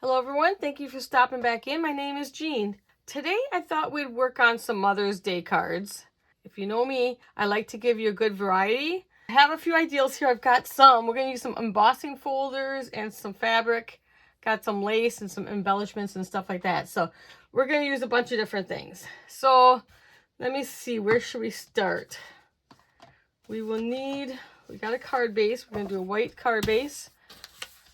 Hello everyone, thank you for stopping back in. My name is Jean. Today I thought we'd work on some Mother's Day cards. If you know me, I like to give you a good variety. I have a few ideas here. I've got some. We're going to use some embossing folders and some fabric. Got some lace and some embellishments and stuff like that. So we're going to use a bunch of different things. So let me see, where should we start? We got a card base. We're going to do a white card base.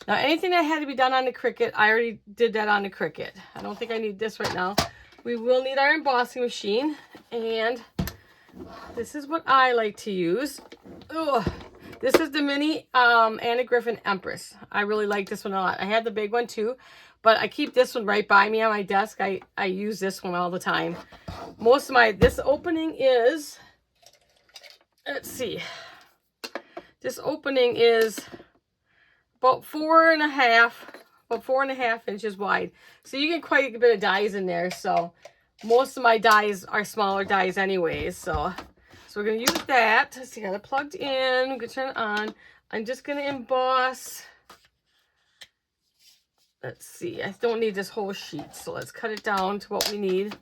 Now, anything that had to be done on the Cricut, I already did that on the Cricut. I don't think I need this right now. We will need our embossing machine, and this is what I like to use. Ugh. This is the mini Anna Griffin Empress. I really like this one a lot. I had the big one too, but I keep this one right by me on my desk. I use this one all the time. This opening is, let's see. This opening is about 4.5 inches wide. So you get quite a bit of dies in there. So most of my dies are smaller dies anyways. So we're going to use that. Let's see, got it plugged in. I'm going to turn it on. I'm just going to emboss. Let's see, I don't need this whole sheet. So let's cut it down to what we need.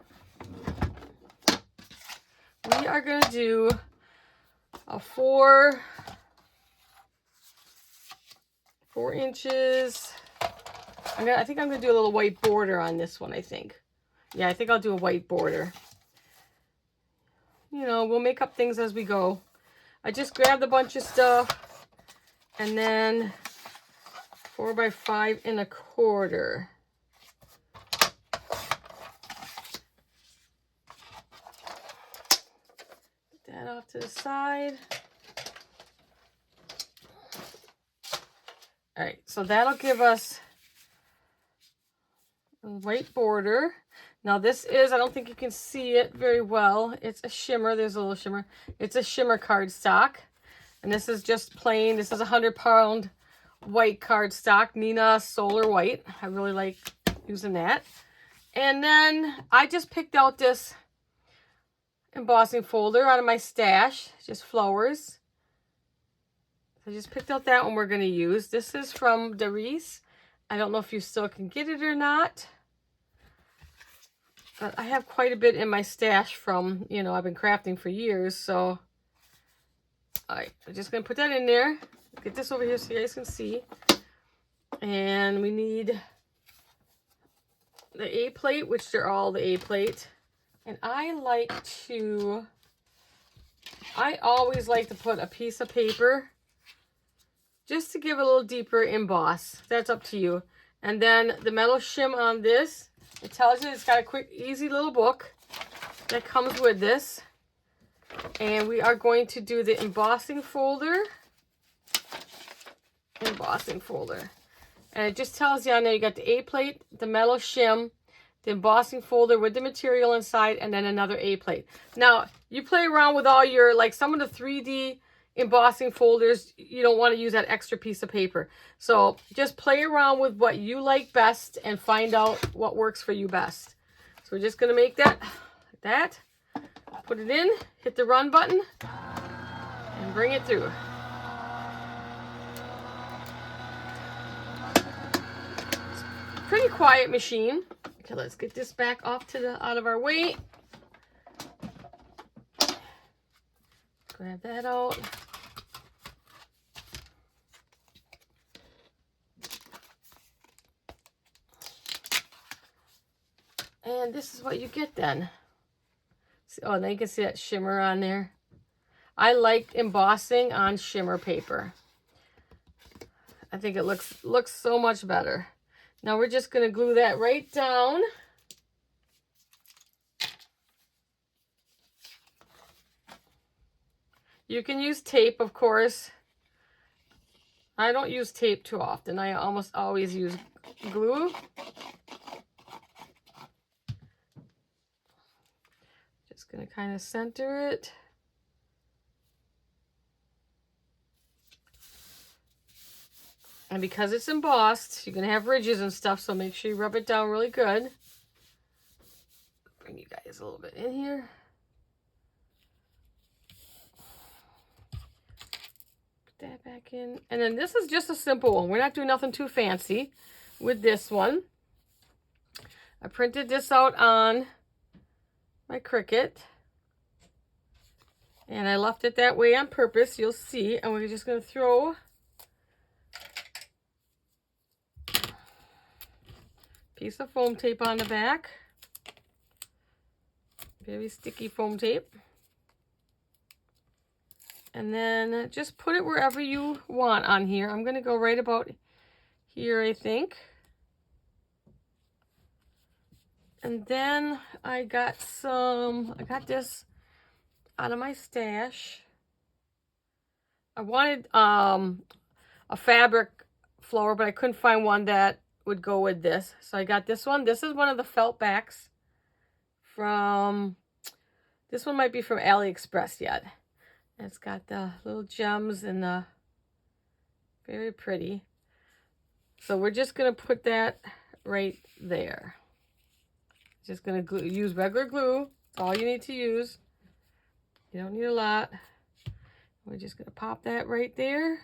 We are going to do a 4 inches. I think I'm gonna do a little white border on this one. I think I'll do a white border. You know, we'll make up things as we go. I just grabbed a bunch of stuff, and then 4 by 5.25. Put that off to the side. All right, so that'll give us a white border. Now this is, I don't think you can see it very well. It's a shimmer. There's a little shimmer. It's a shimmer cardstock. And this is just plain. This is a 100-pound white cardstock, Nina Solar White. I really like using that. And then I just picked out this embossing folder out of my stash, just flowers. I just picked out that one we're going to use. This is from Darice. I don't know if you still can get it or not. But I have quite a bit in my stash from, you know, I've been crafting for years. So, all right, I'm just going to put that in there. Get this over here so you guys can see. And we need the A plate, which they're all the A plate. And I always like to put a piece of paper just to give it a little deeper emboss. That's up to you. And then the metal shim on this, it tells you it's got a quick, easy little book that comes with this. And we are going to do the embossing folder. And it just tells you on there, you got the A plate, the metal shim, the embossing folder with the material inside, and then another A plate. Now, you play around with all your, like some of the 3D embossing folders, you don't want to use that extra piece of paper. So just play around with what you like best and find out what works for you best. So we're just going to make that like that. Put it in, hit the run button, and bring it through. Pretty quiet machine. Okay, let's get this back off to out of our way. Grab that out. And this is what you get then. Oh, now you can see that shimmer on there. I like embossing on shimmer paper. I think it looks so much better. Now we're just going to glue that right down. You can use tape, of course. I don't use tape too often. I almost always use glue. Just going to kind of center it. And because it's embossed, you're going to have ridges and stuff, so make sure you rub it down really good. Bring you guys a little bit in here. that back in. And then this is just a simple one. We're not doing nothing too fancy with this one. I printed this out on my Cricut. And I left it that way on purpose, you'll see. And we're just going to throw a piece of foam tape on the back. Very sticky foam tape. And then just put it wherever you want on here. I'm going to go right about here, I think. And then I got this out of my stash. I wanted a fabric flower, but I couldn't find one that would go with this. So I got this one. This is one of the felt backs from, this one might be from AliExpress yet. It's got the little gems and the, very pretty. So we're just going to put that right there. Just going to use regular glue. That's all you need to use. You don't need a lot. We're just going to pop that right there.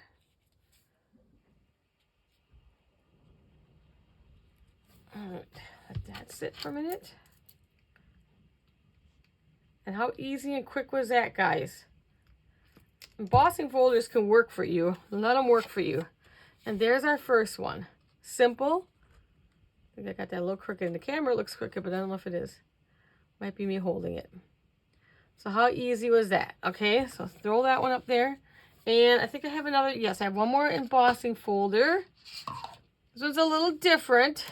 All right, let that sit for a minute. And how easy and quick was that, guys? Embossing folders can work for you. Let them work for you. And there's our first one. Simple. I think I got that a little crooked in the camera. It looks crooked, but I don't know if it is. Might be me holding it. So how easy was that? Okay, so throw that one up there. And I think I have another, yes, I have one more embossing folder. This one's a little different.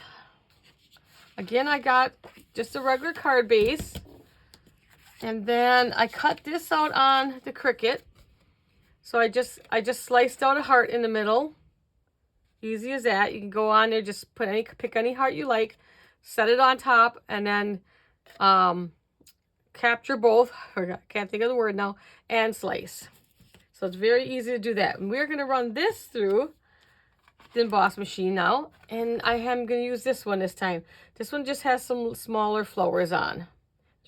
Again, I got just a regular card base. And then I cut this out on the Cricut. So I just sliced out a heart in the middle. Easy as that. You can go on there, just pick any heart you like, set it on top, and then capture both, I can't think of the word now, and slice. So it's very easy to do that. And we're going to run this through the emboss machine now, and I am going to use this one this time. This one just has some smaller flowers on.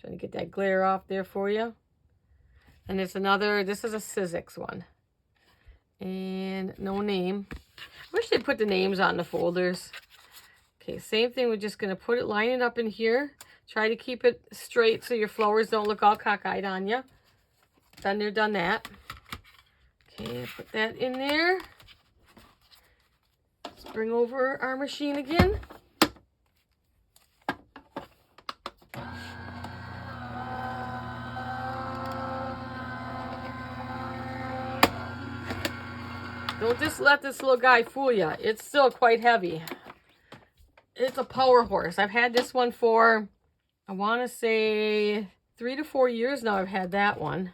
Trying to get that glare off there for you. And there's another, this is a Sizzix one. And no name. I wish they'd put the names on the folders. Okay, same thing. We're just going to put it, line it up in here. Try to keep it straight so your flowers don't look all cockeyed on you. Done there, done that. Okay, put that in there. Let's bring over our machine again. Don't just let this little guy fool you. It's still quite heavy. It's a power horse. I've had this one for, I want to say 3 to 4 years now. I've had that one.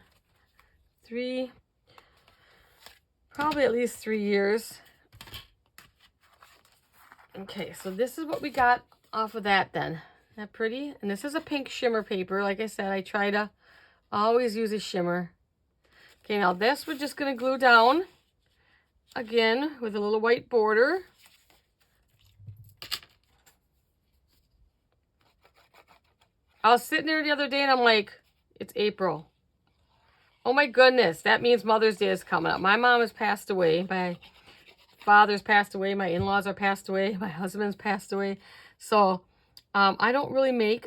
Probably at least 3 years. Okay, so this is what we got off of that then. Isn't that pretty? And this is a pink shimmer paper. Like I said, I try to always use a shimmer. Okay, now this we're just going to glue down. Again, with a little white border. I was sitting there the other day and I'm like, it's April. Oh my goodness, that means Mother's Day is coming up. My mom has passed away. My father's passed away. My in-laws are passed away. My husband's passed away. So I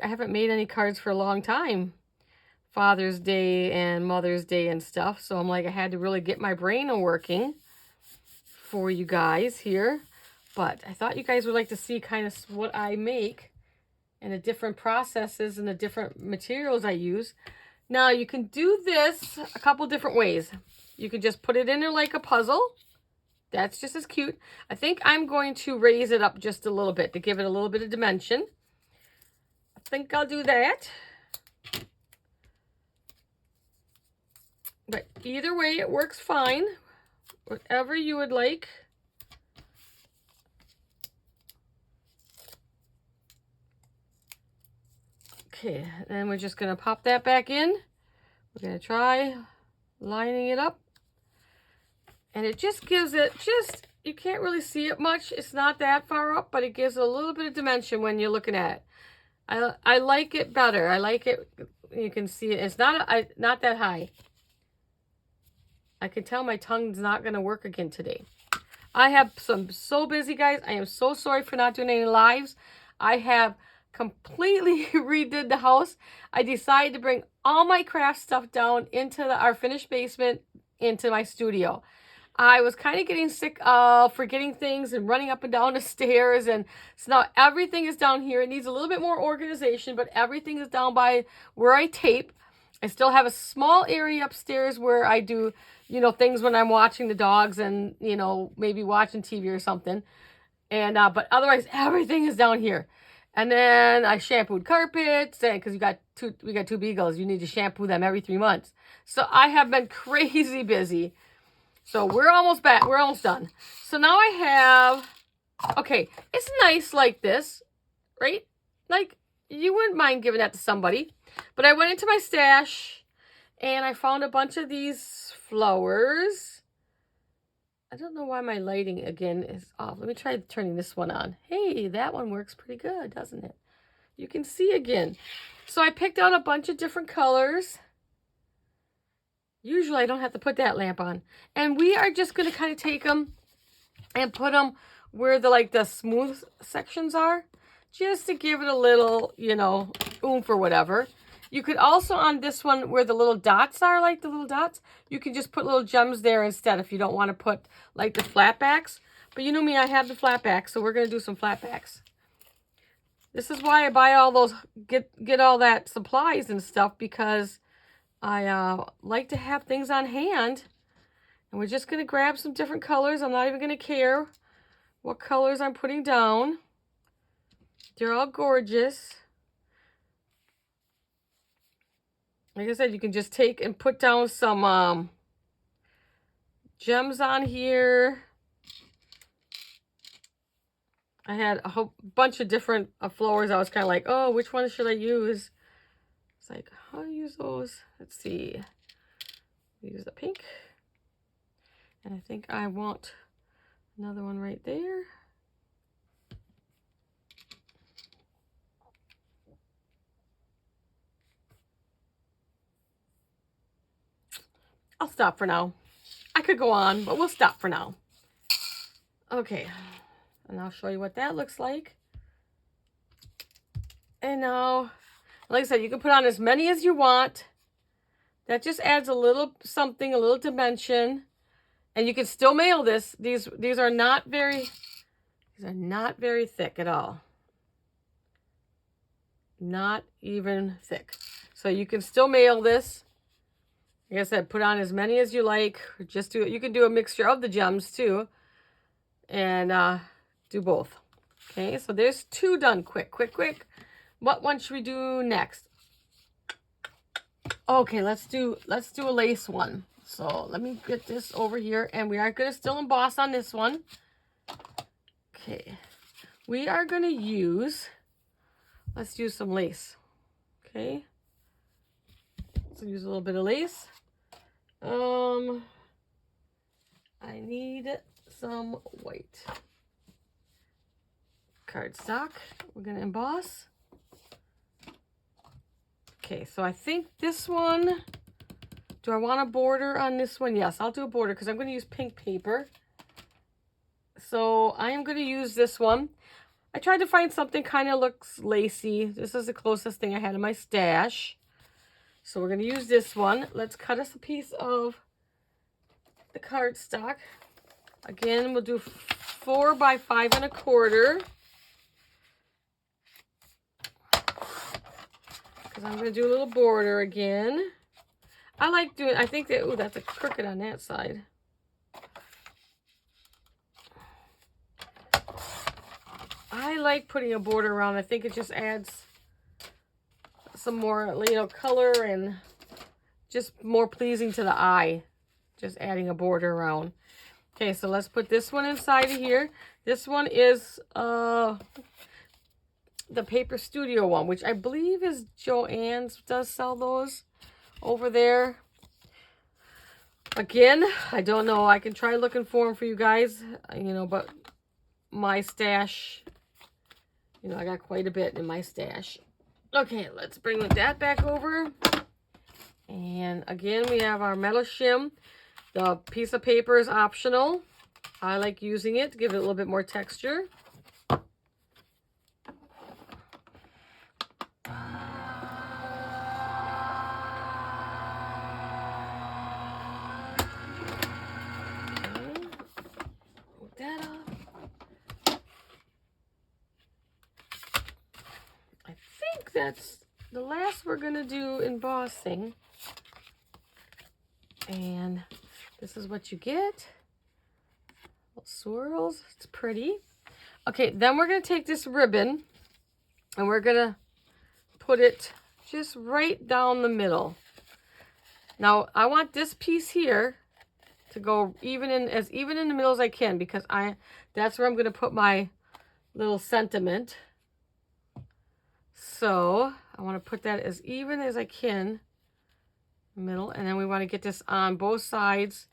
haven't made any cards for a long time. Father's Day and Mother's Day and stuff. So I'm like, I had to really get my brain working for you guys here. But I thought you guys would like to see kind of what I make and the different processes and the different materials I use. Now you can do this a couple different ways. You could just put it in there like a puzzle. That's just as cute. I think I'm going to raise it up just a little bit to give it a little bit of dimension. I think I'll do that. But either way, it works fine. Whatever you would like. Okay, then we're just going to pop that back in. We're going to try lining it up. And it just gives it, you can't really see it much. It's not that far up, but it gives a little bit of dimension when you're looking at it. I like it better. I like it, you can see it. It's not that high. I can tell my tongue's not going to work again today. I'm so busy, guys. I am so sorry for not doing any lives. I have completely redid the house. I decided to bring all my craft stuff down into our finished basement into my studio. I was kind of getting sick of forgetting things and running up and down the stairs, and so now everything is down here. It needs a little bit more organization, but everything is down by where I tape. I still have a small area upstairs where I do, you know, things when I'm watching the dogs and, you know, maybe watching TV or something. And but otherwise everything is down here. And then I shampooed carpets, and because we got two beagles, you need to shampoo them every 3 months. So I have been crazy busy. So we're almost back. We're almost done. So now I have, okay, it's nice like this, right? Like, you wouldn't mind giving that to somebody. But I went into my stash and I found a bunch of these flowers. I don't know why my lighting again is off. Let me try turning this one on. Hey, that one works pretty good, doesn't it? You can see again. So I picked out a bunch of different colors. Usually I don't have to put that lamp on. And we are just going to kind of take them and put them where the smooth sections are. Just to give it a little, you know, oomph or whatever. You could also, on this one where the little dots are, like the little dots, you can just put little gems there instead if you don't want to put like the flat backs. But you know me, I have the flat backs, so we're going to do some flat backs. This is why I buy all those, get all that supplies and stuff, because I like to have things on hand. And we're just going to grab some different colors. I'm not even going to care what colors I'm putting down. They're all gorgeous. Like I said, you can just take and put down some gems on here. I had a whole bunch of different flowers. I was kind of like, oh, which one should I use? It's like, how do I use those? Let's see. Use the pink. And I think I want another one right there. I'll stop for now. I could go on, but we'll stop for now. Okay, and I'll show you what that looks like. And now, like I said, you can put on as many as you want. That just adds a little something, a little dimension. And you can still mail this. These are not very thick at all. Not even thick. So you can still mail this. Like I said, put on as many as you like. Just do it. You can do a mixture of the gems too. And do both. Okay, so there's 2 done quick. What one should we do next? Okay, let's do a lace one. So let me get this over here, and we are going to still emboss on this one. Okay, we are going to use, let's use some lace. Okay, let's use a little bit of lace. I need some white cardstock. We're going to emboss. Okay, so I think this one, do I want a border on this one? Yes, I'll do a border because I'm going to use pink paper. So I am going to use this one. I tried to find something kind of looks lacy. This is the closest thing I had in my stash. So we're going to use this one. Let's cut us a piece of the cardstock. Again, we'll do 4 by 5 1/4. Because I'm going to do a little border again. I like doing, I think that, oh, that's a crooked on that side. I like putting a border around. I think it just adds some more, you know, color and just more pleasing to the eye. Just adding a border around. Okay, so let's put this one inside of here. This one is the Paper Studio one, which I believe is Joann's, does sell those over there. Again, I don't know. I can try looking for them for you guys, you know, but my stash, you know, I got quite a bit in my stash. Okay, let's bring that back over. And again, we have our metal shim. The piece of paper is optional. I like using it to give it a little bit more texture. think that's the last we're gonna do embossing. And this is what you get. Little swirls, it's pretty. Okay, then we're gonna take this ribbon and we're gonna put it just right down the middle. Now I want this piece here to go even in the middle as I can, because that's where I'm gonna put my little sentiment. So I want to put that as even as I can, middle, and then we want to get this on both sides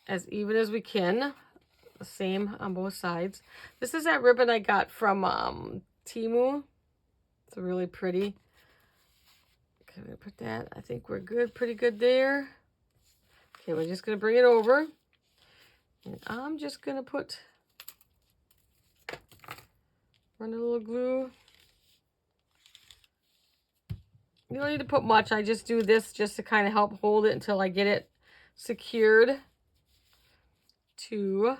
as even as we can. The same on both sides. This is that ribbon I got from Temu. It's really pretty. Okay, I'm gonna put that. I think we're good, pretty good there. Okay, we're just gonna bring it over, and I'm just gonna run a little glue. You don't need to put much. I just do this just to kind of help hold it until I get it secured to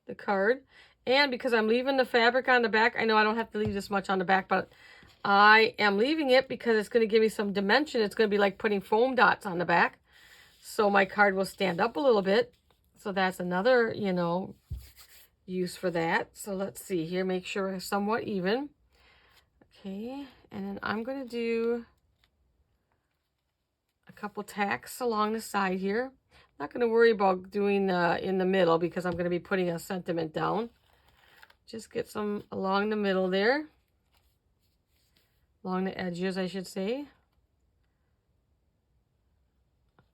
the card. And because I'm leaving the fabric on the back, I know I don't have to leave this much on the back, but I am leaving it because it's going to give me some dimension. It's going to be like putting foam dots on the back, so my card will stand up a little bit. So that's another, you know, use for that. So let's see here, make sure it's somewhat even. Okay, and then I'm going to do a couple tacks along the side here. I'm not going to worry about doing in the middle because I'm going to be putting a sentiment down. Just get some along the middle there. Along the edges, I should say.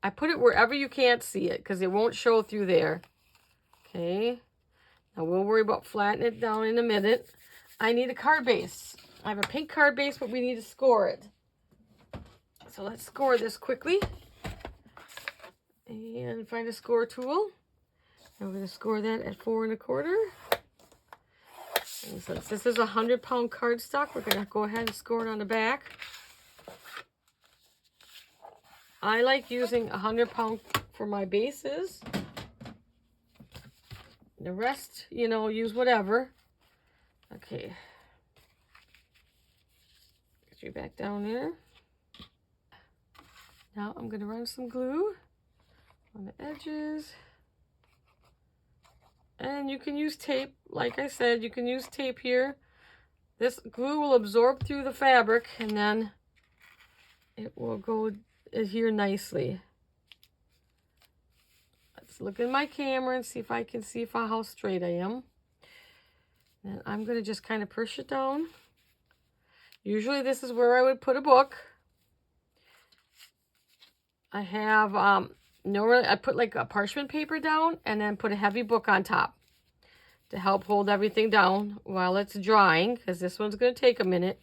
I put it wherever you can't see it because it won't show through there. Okay. Now we'll worry about flattening it down in a minute. I need a card base. I have a pink card base, but we need to score it. So let's score this quickly. And find a score tool. And we're going to score that at 4 1/4. And since this is a 100-pound cardstock, we're going to go ahead and score it on the back. I like using 100-pound for my bases. The rest, you know, use whatever. Okay. Get you back down there. Now I'm going to run some glue on the edges. And you can use tape. Like I said, you can use tape here. This glue will absorb through the fabric and then it will go adhere nicely. Let's look in my camera and see if I can see how straight I am. And I'm going to just kind of push it down. Usually this is where I would put a book. I have, normally I put like a parchment paper down and then put a heavy book on top to help hold everything down while it's drying, because this one's going to take a minute.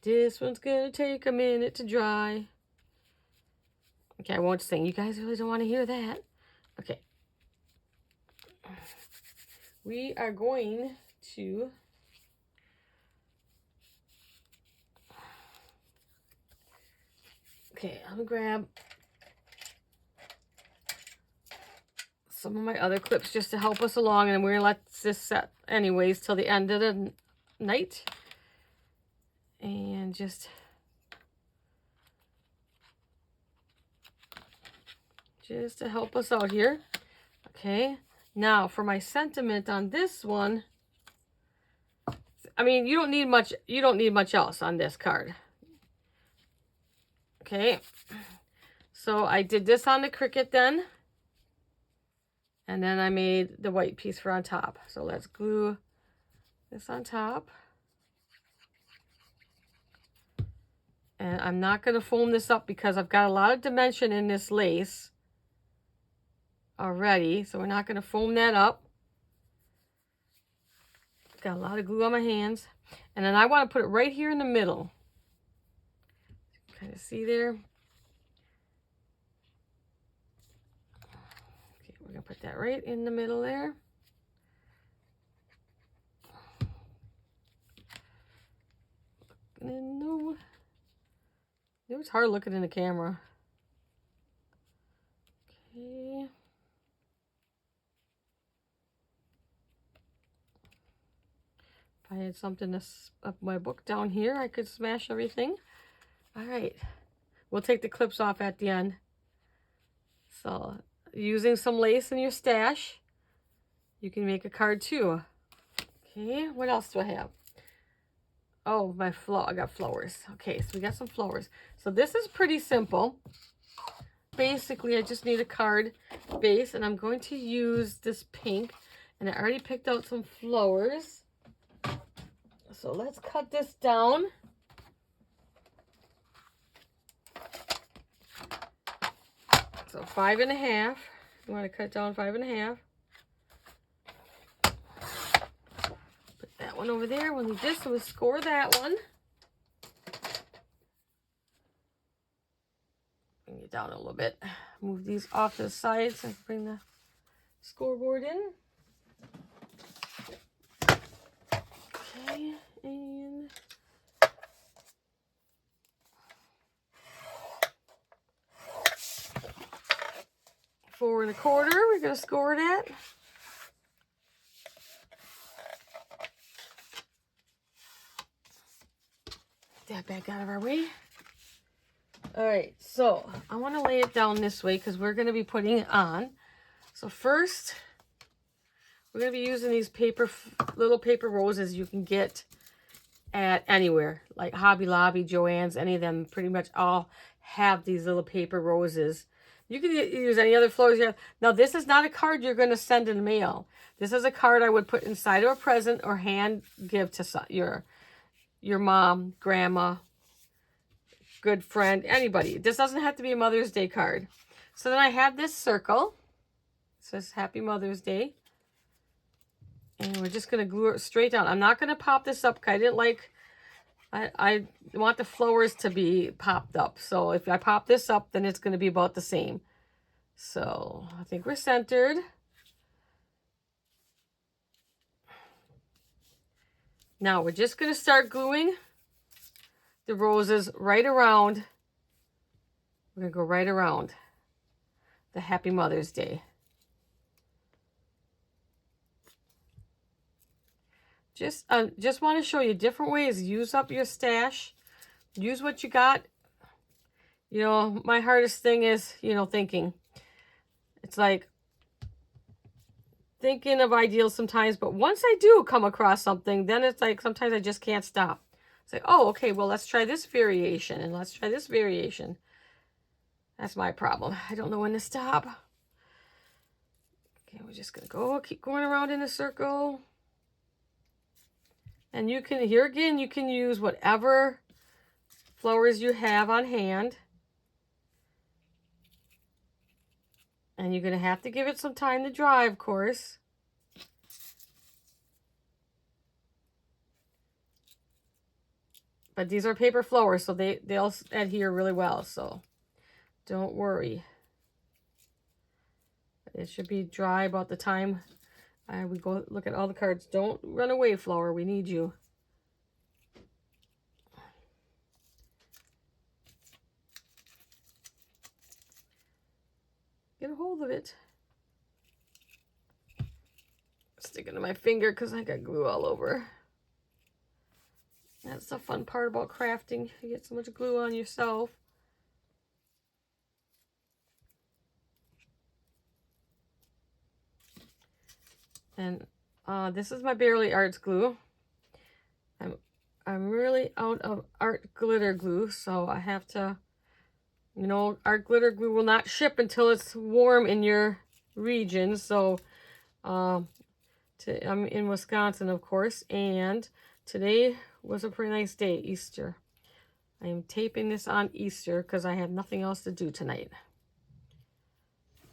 This one's going to take a minute to dry. Okay, I won't sing. You guys really don't want to hear that. Okay. We are going to I'm going to grab some of my other clips just to help us along, and we're going to let this set anyways till the end of the night. And just to help us out here. Okay, now for my sentiment on this one, I mean, you don't need much else on this card. Okay, so I did this on the Cricut then, and then I made the white piece for on top. So let's glue this on top. And I'm not going to foam this up because I've got a lot of dimension in this lace already, so we're not going to foam that up. Got a lot of glue on my hands. And then I want to put it right here in the middle. Kind of see there. Okay, we're going to put that right in the middle there. No. It was hard looking in the camera. Okay. If I had something to up my book down here. I could smash everything. All right. We'll take the clips off at the end. So, using some lace in your stash, you can make a card too. Okay, what else do I have? Oh, I got flowers. Okay, so we got some flowers. So this is pretty simple. Basically, I just need a card base, and I'm going to use this pink. And I already picked out some flowers. So let's cut this down. So 5.5. You want to cut down 5.5. Put that one over there. We'll need this, so we'll score that one. Bring it down a little bit. Move these off to the side so I can bring the scoreboard in. Okay, and 4 1/4. We're gonna score that. Get that back out of our way. All right, so I want to lay it down this way because we're going to be putting it on. So first, we're going to be using these little paper roses you can get at anywhere, like Hobby Lobby, Joann's, any of them pretty much all have these little paper roses. You can use any other flowers you have. Now, this is not a card you're going to send in the mail. This is a card I would put inside of a present or hand give to your mom, grandma, good friend, anybody. This doesn't have to be a Mother's Day card. So then I have this circle. It says Happy Mother's Day. And we're just going to glue it straight down. I'm not going to pop this up because I didn't like, I want the flowers to be popped up. So if I pop this up, then it's going to be about the same. So I think we're centered. Now we're just going to start gluing the roses right around. We're going to go right around the Happy Mother's Day. Just want to show you different ways. Use up your stash. Use what you got. You know, my hardest thing is, thinking. It's like thinking of ideals sometimes, but once I do come across something, then it's like sometimes I just can't stop. It's like, oh, okay, well, let's try this variation, and let's try this variation. That's my problem. I don't know when to stop. Okay, we're just going to keep going around in a circle. And you can, here again, you can use whatever flowers you have on hand. And you're going to have to give it some time to dry, of course. But these are paper flowers, so they'll adhere really well, so don't worry. It should be dry about the time we go look at all the cards. Don't run away, flower. We need you. Get a hold of it. Stick it in my finger because I got glue all over. That's the fun part about crafting. You get so much glue on yourself. And this is my Barely Arts glue. I'm really out of art glitter glue, so I have to, art glitter glue will not ship until it's warm in your region. So I'm in Wisconsin, of course, and today was a pretty nice day, Easter. I am taping this on Easter because I have nothing else to do tonight.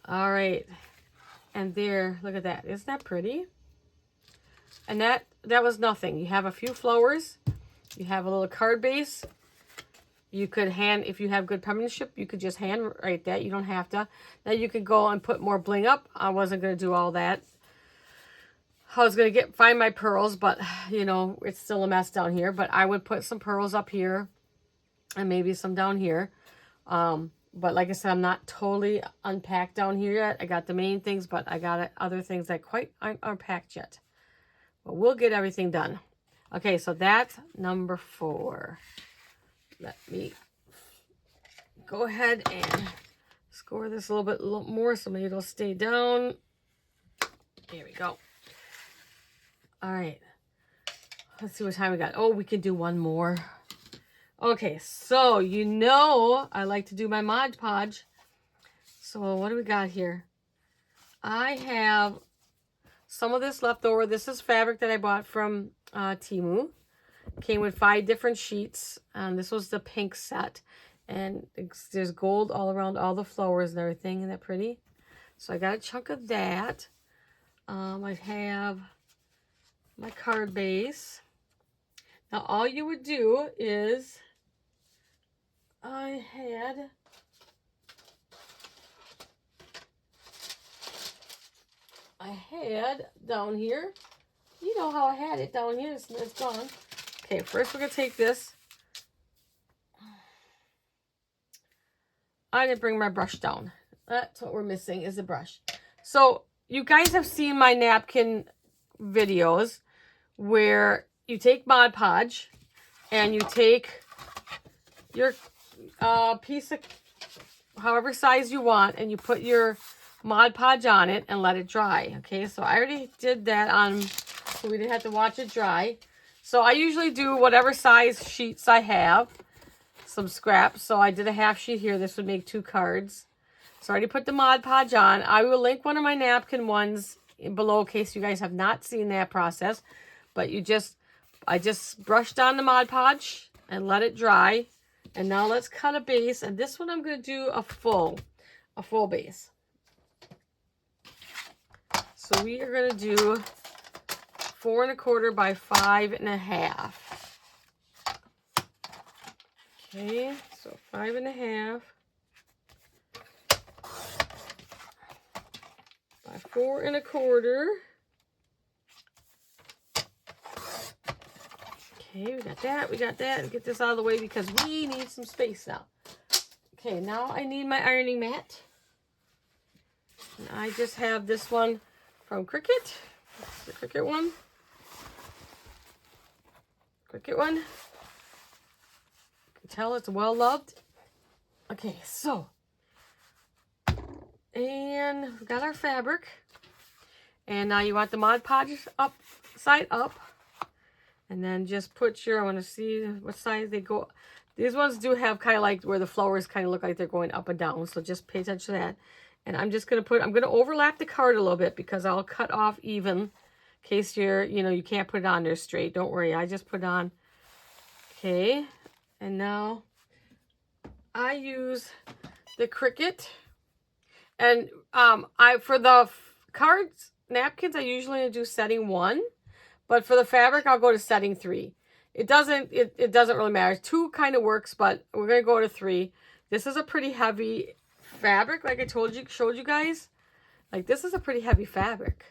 All right. And there, look at that. Isn't that pretty? And that was nothing. You have a few flowers. You have a little card base. You could if you have good penmanship, you could just hand write that. You don't have to. Now you could go and put more bling up. I wasn't going to do all that. I was going to find my pearls, but, it's still a mess down here. But I would put some pearls up here and maybe some down here. But like I said, I'm not totally unpacked down here yet. I got the main things, but I got other things that quite aren't unpacked yet. But we'll get everything done. Okay, so that's number 4. Let me go ahead and score this a little bit more so maybe it'll stay down. There we go. All right. Let's see what time we got. Oh, we can do one more. Okay, so you know I like to do my Mod Podge. So what do we got here? I have some of this left over. This is fabric that I bought from Temu. Came with 5 different sheets. This was the pink set. And there's gold all around all the flowers and everything. Isn't that pretty? So I got a chunk of that. I have my card base. Now all you would do is I had down here, you know how I had it down here, it's gone. Okay, first we're going to take this. I didn't bring my brush down. That's what we're missing is a brush. So you guys have seen my napkin videos where you take Mod Podge and you take your piece of however size you want and you put your Mod Podge on it and let it dry. Okay, so I already did that on, so we didn't have to watch it dry. So I usually do whatever size sheets I have, some scraps. So I did a half sheet here. This would make 2 cards. So I already put the Mod Podge on. I will link one of my napkin ones below in case you guys have not seen that process. But I just brushed on the Mod Podge and let it dry. And now let's cut a base. And this one I'm going to do a full base. So we are going to do 4 1/4 by 5 1/2. Okay, so 5 1/2 by 4 1/4. Okay, we got that. Get this out of the way because we need some space now. Okay, now I need my ironing mat. And I just have this one from Cricut. The Cricut one. You can tell it's well loved. Okay, so. And we got our fabric. And now you want the Mod Podge side up. And then just put your, I want to see what size they go. These ones do have kind of like where the flowers kind of look like they're going up and down. So just pay attention to that. And I'm just going to I'm going to overlap the card a little bit because I'll cut off even in case you can't put it on there straight. Don't worry. I just put on. Okay. And now I use the Cricut. And for the cards, napkins, I usually do setting 1. But for the fabric, I'll go to setting 3. It doesn't really matter. 2 kind of works, but we're going to go to 3. This is a pretty heavy fabric, like I showed you guys. Like, this is a pretty heavy fabric.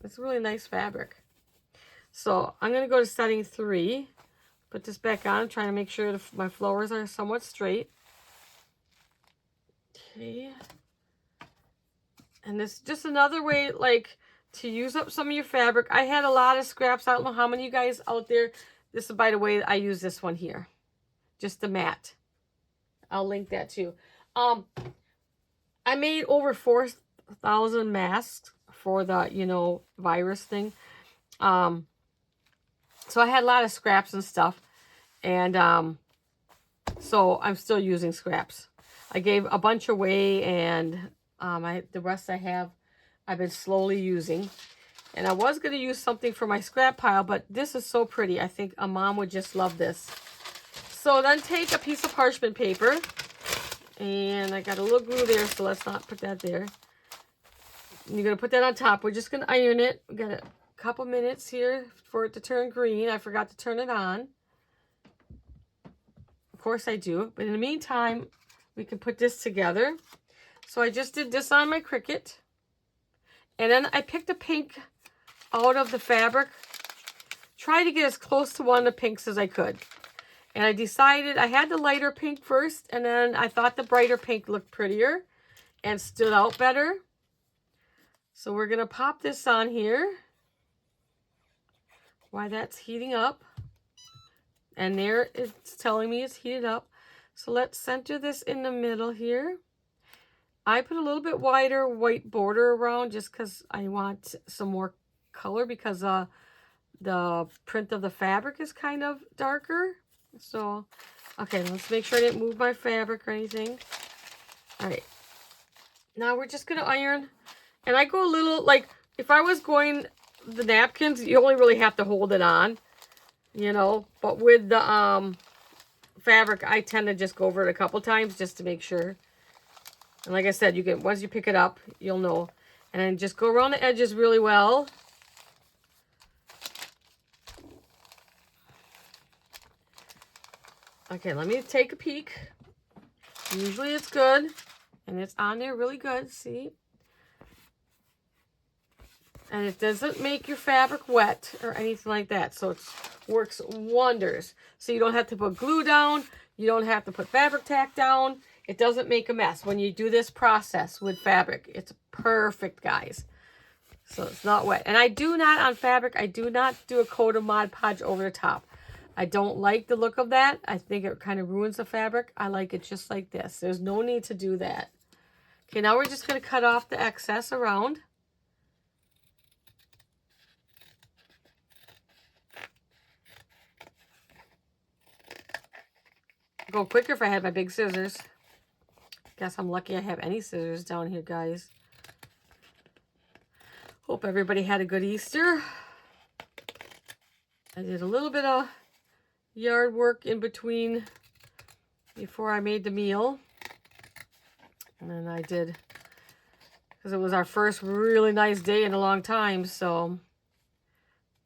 It's a really nice fabric. So I'm going to go to setting 3. Put this back on. I'm trying to make sure my flowers are somewhat straight. Okay. And this is just another way, like, to use up some of your fabric. I had a lot of scraps. I don't know how many of you guys out there. This is, by the way, I use this one here. Just the mat. I'll link that too. I made over 4,000 masks for the, virus thing. So I had a lot of scraps and stuff. And so I'm still using scraps. I gave a bunch away, and the rest I've been slowly using. And I was going to use something for my scrap pile, but this is so pretty. I think a mom would just love this. So then take a piece of parchment paper. And I got a little glue there, so let's not put that there. And you're going to put that on top. We're just going to iron it. We got a couple minutes here for it to turn green. I forgot to turn it on. Of course I do. But in the meantime, we can put this together. So I just did this on my Cricut. And then I picked a pink out of the fabric. Try to get as close to one of the pinks as I could. And I decided I had the lighter pink first, and then I thought the brighter pink looked prettier and stood out better. So we're going to pop this on here while that's heating up. And there it's telling me it's heated up. So let's center this in the middle here. I put a little bit wider white border around just because I want some more color, because the print of the fabric is kind of darker. So, okay, let's make sure I didn't move my fabric or anything. All right. Now we're just going to iron. And I go a little, like, if I was going the napkins, you only really have to hold it on, you know. But with the fabric, I tend to just go over it a couple times just to make sure. And like I said, you can, once you pick it up, you'll know. And then just go around the edges really well. Okay, let me take a peek. Usually it's good. And it's on there really good, see? And it doesn't make your fabric wet or anything like that. So it works wonders. So you don't have to put glue down. You don't have to put fabric tack down. It doesn't make a mess when you do this process with fabric. It's perfect, guys. So it's not wet. And I do not, on fabric, I do not do a coat of Mod Podge over the top. I don't like the look of that. I think it kind of ruins the fabric. I like it just like this. There's no need to do that. Okay, now we're just going to cut off the excess around. Go quicker if I had my big scissors. Guess I'm lucky I have any scissors down here, guys. Hope everybody had a good Easter. I did a little bit of yard work in between before I made the meal. And then I did, because it was our first really nice day in a long time, so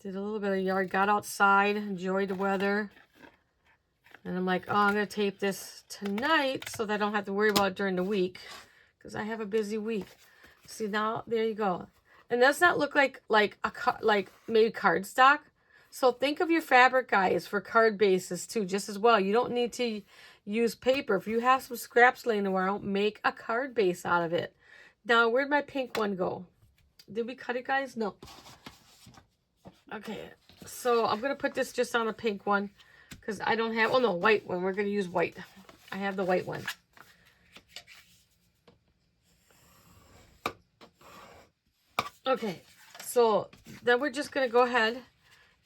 did a little bit of yard, got outside, enjoyed the weather. And I'm like, oh, I'm going to tape this tonight so that I don't have to worry about it during the week, because I have a busy week. See, now, there you go. And does not look like maybe cardstock. So think of your fabric, guys, for card bases too, just as well. You don't need to use paper. If you have some scraps laying around, make a card base out of it. Now, where'd my pink one go? Did we cut it, guys? No. Okay, so I'm going to put this just on a pink one, because I don't have, oh no, white one. We're going to use white. I have the white one. Okay, so then we're just going to go ahead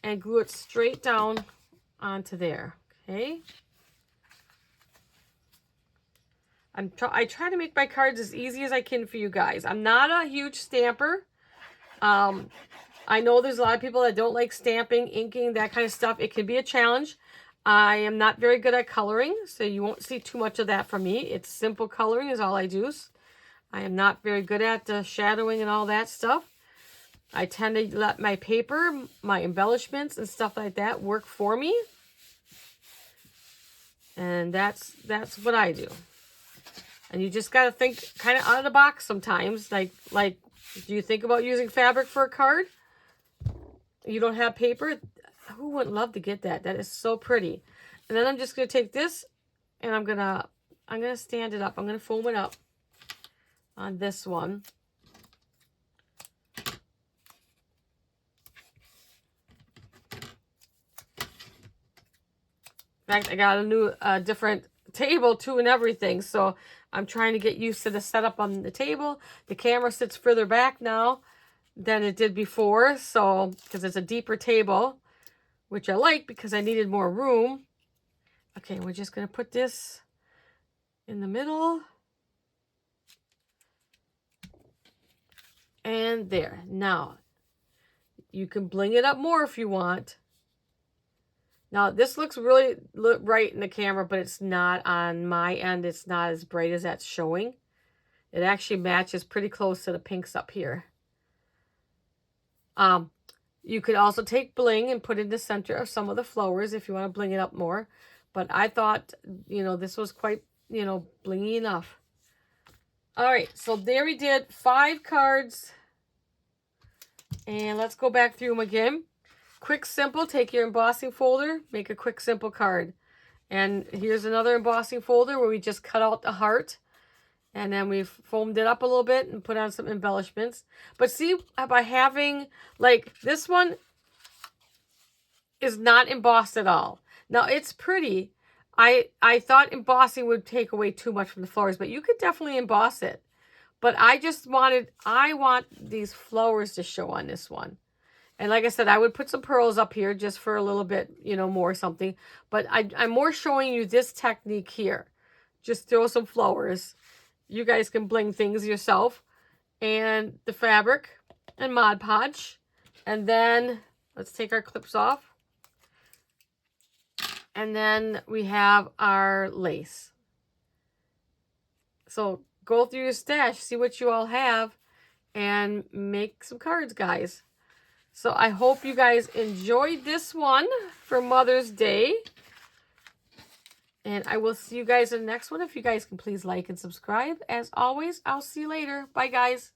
and glue it straight down onto there, okay? I try to make my cards as easy as I can for you guys. I'm not a huge stamper. I know there's a lot of people that don't like stamping, inking, that kind of stuff. It can be a challenge. I am not very good at coloring, so you won't see too much of that from me. It's simple coloring is all I do. I am not very good at shadowing and all that stuff. I tend to let my paper, my embellishments and stuff like that work for me. And that's what I do. And you just got to think kind of out of the box sometimes. Like, do you think about using fabric for a card? You don't have paper? Who wouldn't love to get that? That is so pretty. And then I'm just going to take this and I'm going to stand it up. I'm going to foam it up on this one. In fact, I got a new, different table too and everything. So I'm trying to get used to the setup on the table. The camera sits further back now than it did before. So, because it's a deeper table, which I like because I needed more room. Okay, we're just going to put this in the middle. And there. Now, you can bling it up more if you want. Now, this looks really bright in the camera, but it's not on my end. It's not as bright as that's showing. It actually matches pretty close to the pinks up here. You could also take bling and put it in the center of some of the flowers if you want to bling it up more. But I thought, you know, this was quite, you know, blingy enough. All right, so there we did 5 cards. And let's go back through them again. Quick, simple, take your embossing folder, make a quick, simple card. And here's another embossing folder where we just cut out the heart. And then we've foamed it up a little bit and put on some embellishments. But see, by having, like, this one is not embossed at all. Now, it's pretty. I thought embossing would take away too much from the flowers, but you could definitely emboss it. But I want these flowers to show on this one. And like I said, I would put some pearls up here just for a little bit, more something. But I'm more showing you this technique here. Just throw some flowers. You guys can bling things yourself. And the fabric and Mod Podge. And then let's take our clips off. And then we have our lace. So go through your stash, see what you all have, and make some cards, guys. So I hope you guys enjoyed this one for Mother's Day. And I will see you guys in the next one. If you guys can please like and subscribe. As always, I'll see you later. Bye, guys.